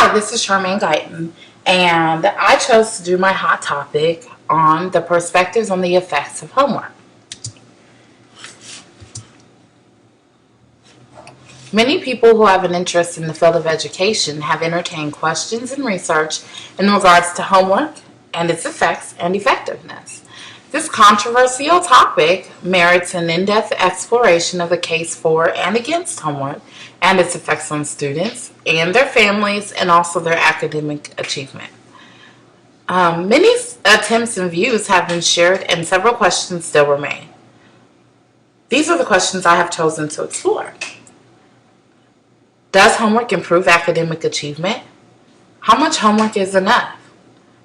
Hi, this is Charmaine Guyton, and I chose to do my hot topic on the perspectives on the effects of homework. Many people who have an interest in the field of education have entertained questions and research in regards to homework and its effects and effectiveness. This controversial topic merits an in-depth exploration of the case for and against homework and its effects on students and their families and also their academic achievement. Many attempts and views have been shared and several questions still remain. These are the questions I have chosen to explore. Does homework improve academic achievement? How much homework is enough?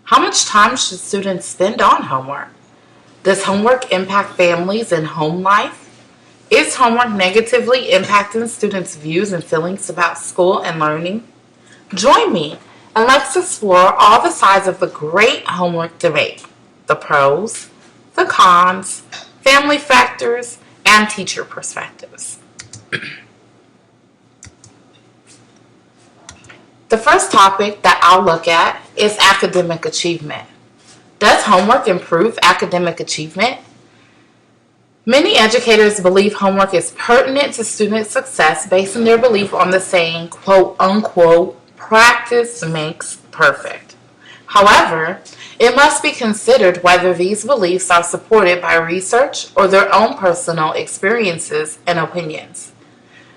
How much time should students spend on homework? Does homework impact families and home life? Is homework negatively impacting students' views and feelings about school and learning? Join me and let's explore all the sides of the great homework debate, the pros, the cons, family factors, and teacher perspectives. The first topic that I'll look at is academic achievement. Does homework improve academic achievement? Many educators believe homework is pertinent to student success based on their belief on the saying, quote unquote, practice makes perfect. However, it must be considered whether these beliefs are supported by research or their own personal experiences and opinions.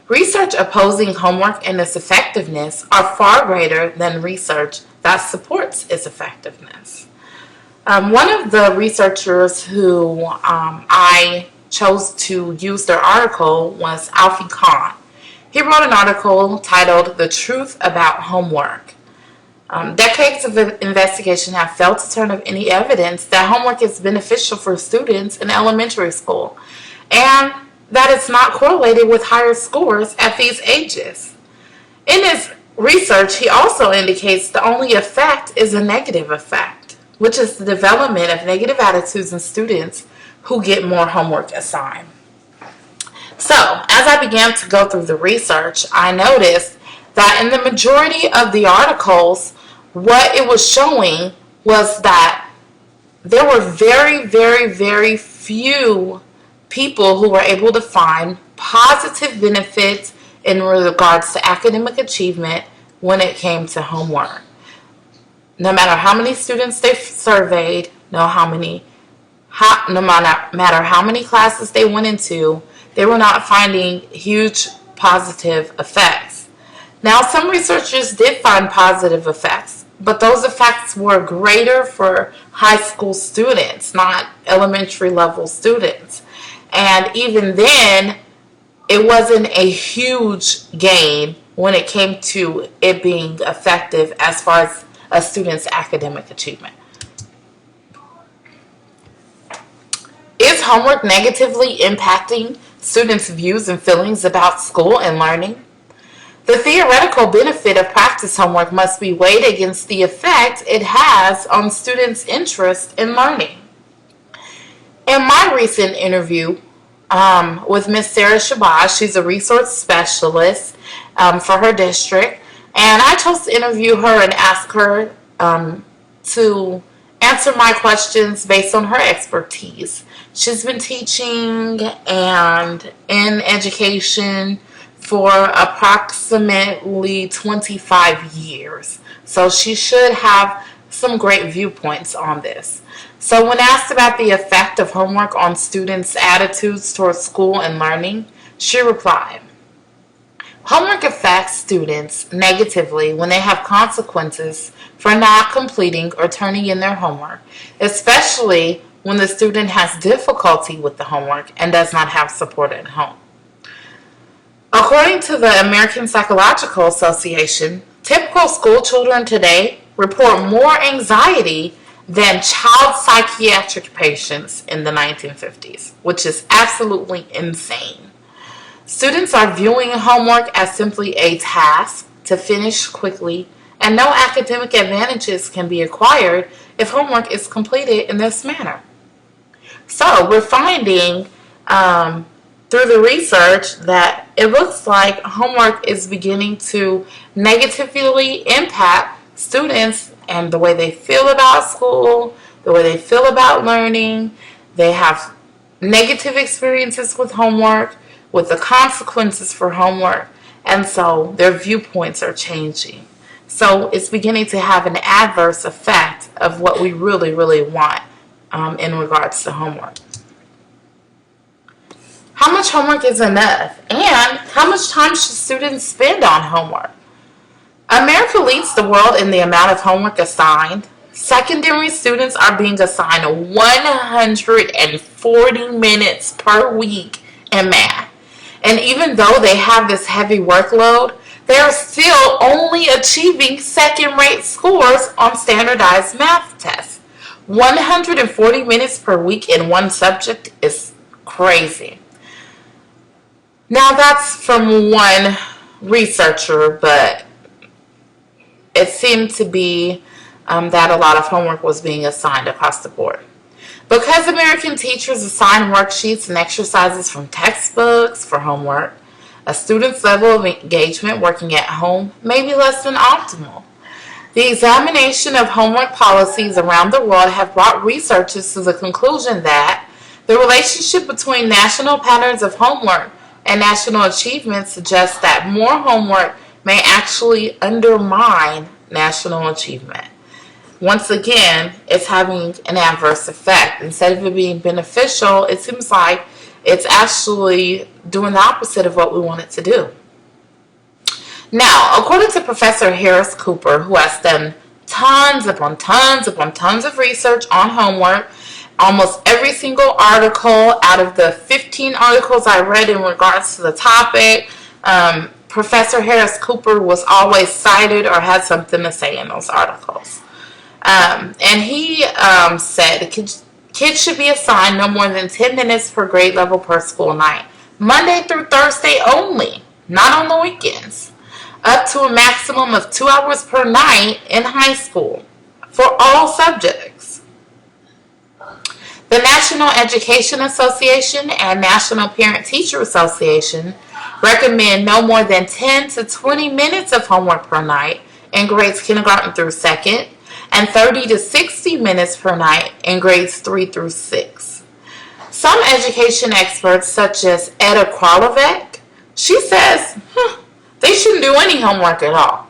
Research opposing homework and its effectiveness are far greater than research that supports its effectiveness. One of the researchers who I chose to use their article was Alfie Kahn. He wrote an article titled "The Truth About Homework." Decades of investigation have failed to turn up any evidence that homework is beneficial for students in elementary school, and that it's not correlated with higher scores at these ages. In his research, he also indicates the only effect is a negative effect, which is the development of negative attitudes in students who get more homework assigned. So, as I began to go through the research, I noticed that in the majority of the articles, what it was showing was that there were very few people who were able to find positive benefits in regards to academic achievement when it came to homework. No matter how many students they surveyed, no matter how many classes they went into, they were not finding huge positive effects. Now, some researchers did find positive effects, but those effects were greater for high school students, not elementary level students. And even then, it wasn't a huge gain when it came to it being effective as far as a student's academic achievement. Is homework negatively impacting students' views and feelings about school and learning? The theoretical benefit of practice homework must be weighed against the effect it has on students' interest in learning. In my recent interview with Miss Sarah Shabazz, she's a resource specialist for her district, and I chose to interview her and ask her to answer my questions based on her expertise. She's been teaching and in education for approximately 25 years, so she should have some great viewpoints on this. So when asked about the effect of homework on students' attitudes towards school and learning, she replied, "Homework affects students negatively when they have consequences for not completing or turning in their homework, especially when the student has difficulty with the homework and does not have support at home." According to the American Psychological Association, typical school children today report more anxiety than child psychiatric patients in the 1950s, which is absolutely insane. Students are viewing homework as simply a task to finish quickly, and no academic advantages can be acquired if homework is completed in this manner. So we're finding through the research that it looks like homework is beginning to negatively impact students and the way they feel about school, the way they feel about learning. They have negative experiences with homework, with the consequences for homework, and so their viewpoints are changing. So it's beginning to have an adverse effect of what we really, really want in regards to homework. How much homework is enough? And how much time should students spend on homework? America leads the world in the amount of homework assigned. Secondary students are being assigned 140 minutes per week in math. And even though they have this heavy workload, they are still only achieving second-rate scores on standardized math tests. 140 minutes per week in one subject is crazy. Now that's from one researcher, but it seemed to be that a lot of homework was being assigned across the board. Because American teachers assign worksheets and exercises from textbooks for homework, a student's level of engagement working at home may be less than optimal. The examination of homework policies around the world have brought researchers to the conclusion that the relationship between national patterns of homework and national achievement suggests that more homework may actually undermine national achievement. Once again, it's having an adverse effect. Instead of it being beneficial, it seems like it's actually doing the opposite of what we want it to do. Now, according to Professor Harris Cooper, who has done tons upon tons of research on homework, almost every single article out of the 15 articles I read in regards to the topic, Professor Harris Cooper was always cited or had something to say in those articles. And he said kids should be assigned no more than 10 minutes per grade level per school night, Monday through Thursday only, not on the weekends, up to a maximum of 2 hours per night in high school for all subjects. The National Education Association and National Parent-Teacher Association recommend no more than 10 to 20 minutes of homework per night in grades kindergarten through second, and 30 to 60 minutes per night in grades 3 through 6. Some education experts, such as Etta Kralovec, she says they shouldn't do any homework at all.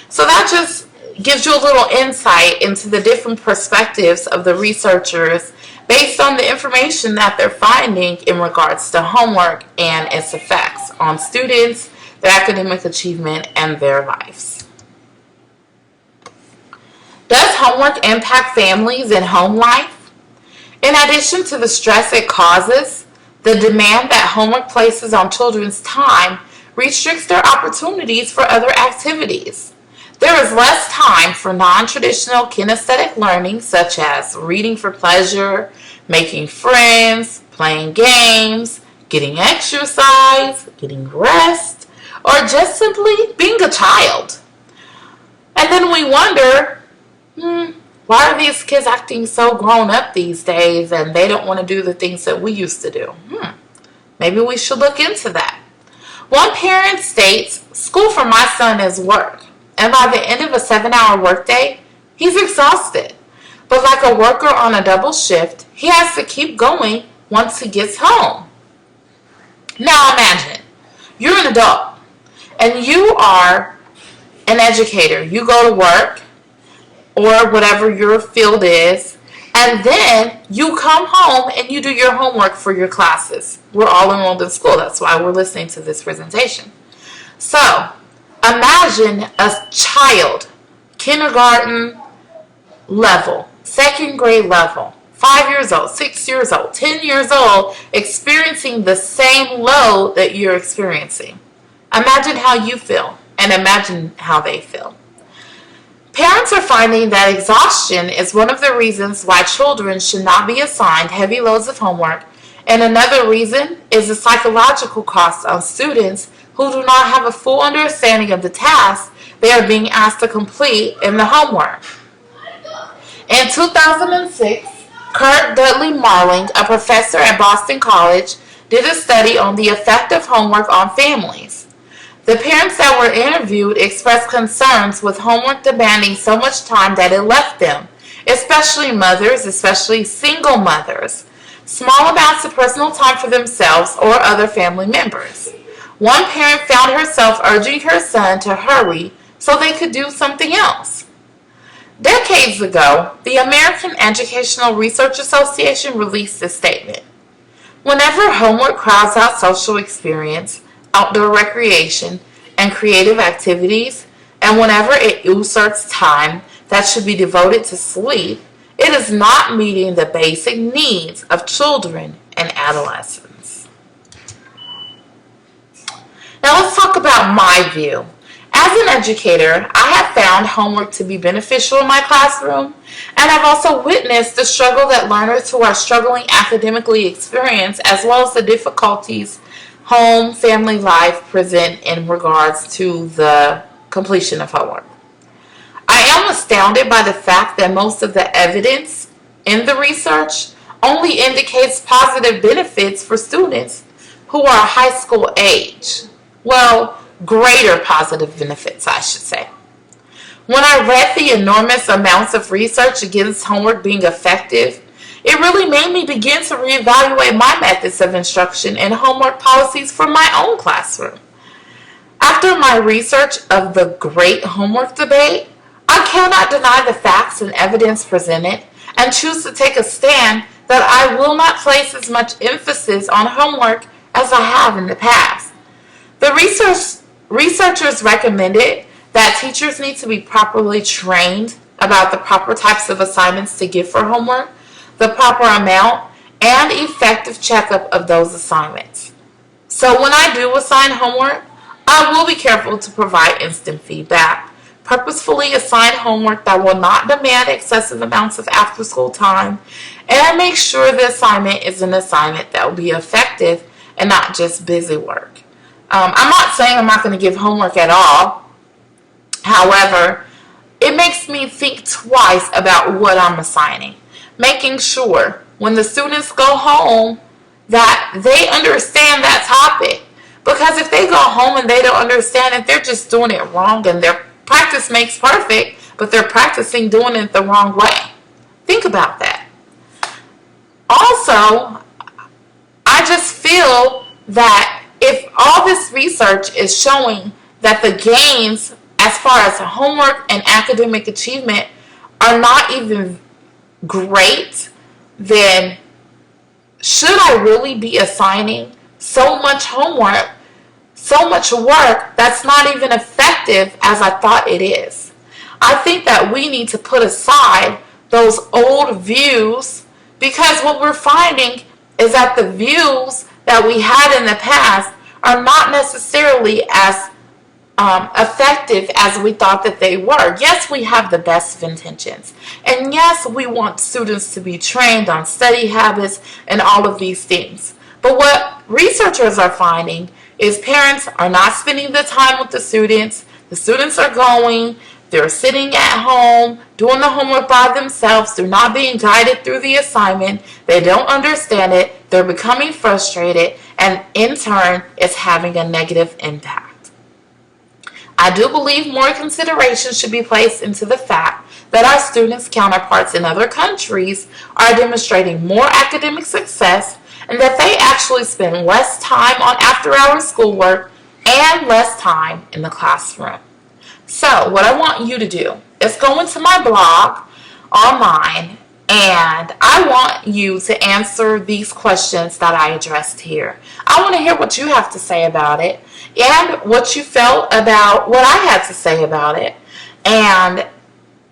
So that just gives you a little insight into the different perspectives of the researchers based on the information that they're finding in regards to homework and its effects on students, their academic achievement, and their lives. Does homework impact families and home life? In addition to the stress it causes, the demand that homework places on children's time restricts their opportunities for other activities. There is less time for non-traditional kinesthetic learning, such as reading for pleasure, making friends, playing games, getting exercise, getting rest, or just simply being a child. And then we wonder, why are these kids acting so grown up these days and they don't want to do the things that we used to do? Maybe we should look into that. One parent states, school for my son is work, and by the end of a 7-hour workday, he's exhausted. But like a worker on a double shift, he has to keep going once he gets home. Now imagine, you're an adult, and you are an educator. You go to work, or whatever your field is, and then you come home and you do your homework for your classes. We're all enrolled in school. That's why we're listening to this presentation. So, imagine a child, kindergarten level, second grade level, 5 years old, 6 years old, 10 years old, experiencing the same load that you're experiencing. Imagine how you feel, and imagine how they feel. Parents are finding that exhaustion is one of the reasons why children should not be assigned heavy loads of homework, and another reason is the psychological cost on students who do not have a full understanding of the tasks they are being asked to complete in the homework. In 2006, Kurt Dudley Marling, a professor at Boston College, did a study on the effect of homework on families. The parents that were interviewed expressed concerns with homework demanding so much time that it left them, especially mothers, especially single mothers, small amounts of personal time for themselves or other family members. One parent found herself urging her son to hurry so they could do something else. Decades ago, the American Educational Research Association released a statement. Whenever homework crowds out social experience, outdoor recreation, and creative activities, and whenever it usurps time that should be devoted to sleep, it is not meeting the basic needs of children and adolescents. Now let's talk about my view. As an educator, I have found homework to be beneficial in my classroom, and I've also witnessed the struggle that learners who are struggling academically experience, as well as the difficulties home, family life present in regards to the completion of homework. I am astounded by the fact that most of the evidence in the research only indicates positive benefits for students who are high school age. Well, greater positive benefits, I should say. When I read the enormous amounts of research against homework being effective, it really made me begin to reevaluate my methods of instruction and homework policies for my own classroom. After my research of the great homework debate, I cannot deny the facts and evidence presented and choose to take a stand that I will not place as much emphasis on homework as I have in the past. The researchers recommended that teachers need to be properly trained about the proper types of assignments to give for homework, the proper amount, and effective checkup of those assignments. So when I do assign homework, I will be careful to provide instant feedback, purposefully assign homework that will not demand excessive amounts of after-school time, and make sure the assignment is an assignment that will be effective and not just busy work. I'm not saying I'm not going to give homework at all. However, it makes me think twice about what I'm assigning, making sure when the students go home that they understand that topic. Because if they go home and they don't understand it, they're just doing it wrong, and their practice makes perfect, but they're practicing doing it the wrong way. Think about that. Also, I just feel that if all this research is showing that the gains as far as homework and academic achievement are not even great, then should I really be assigning so much homework, so much work that's not even effective as I thought it is? I think that we need to put aside those old views, because what we're finding is that the views that we had in the past are not necessarily as effective as we thought that they were. Yes, we have the best of intentions. And yes, we want students to be trained on study habits and all of these things. But what researchers are finding is parents are not spending the time with the students. The students are going, they're sitting at home, doing the homework by themselves. They're not being guided through the assignment. They don't understand it. They're becoming frustrated, and in turn, it's having a negative impact. I do believe more consideration should be placed into the fact that our students' counterparts in other countries are demonstrating more academic success, and that they actually spend less time on after-hours schoolwork and less time in the classroom. So what I want you to do is go into my blog online, and I want you to answer these questions that I addressed here. I want to hear what you have to say about it and what you felt about what I had to say about it. And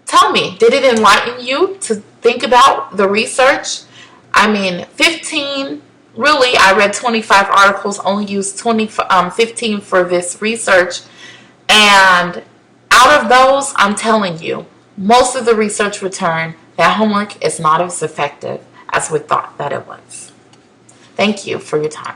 tell me, did it enlighten you to think about the research? I mean, 15, really, I read 25 articles, only used 15 for this research. And out of those, I'm telling you, most of the research returned that homework is not as effective as we thought that it was. Thank you for your time.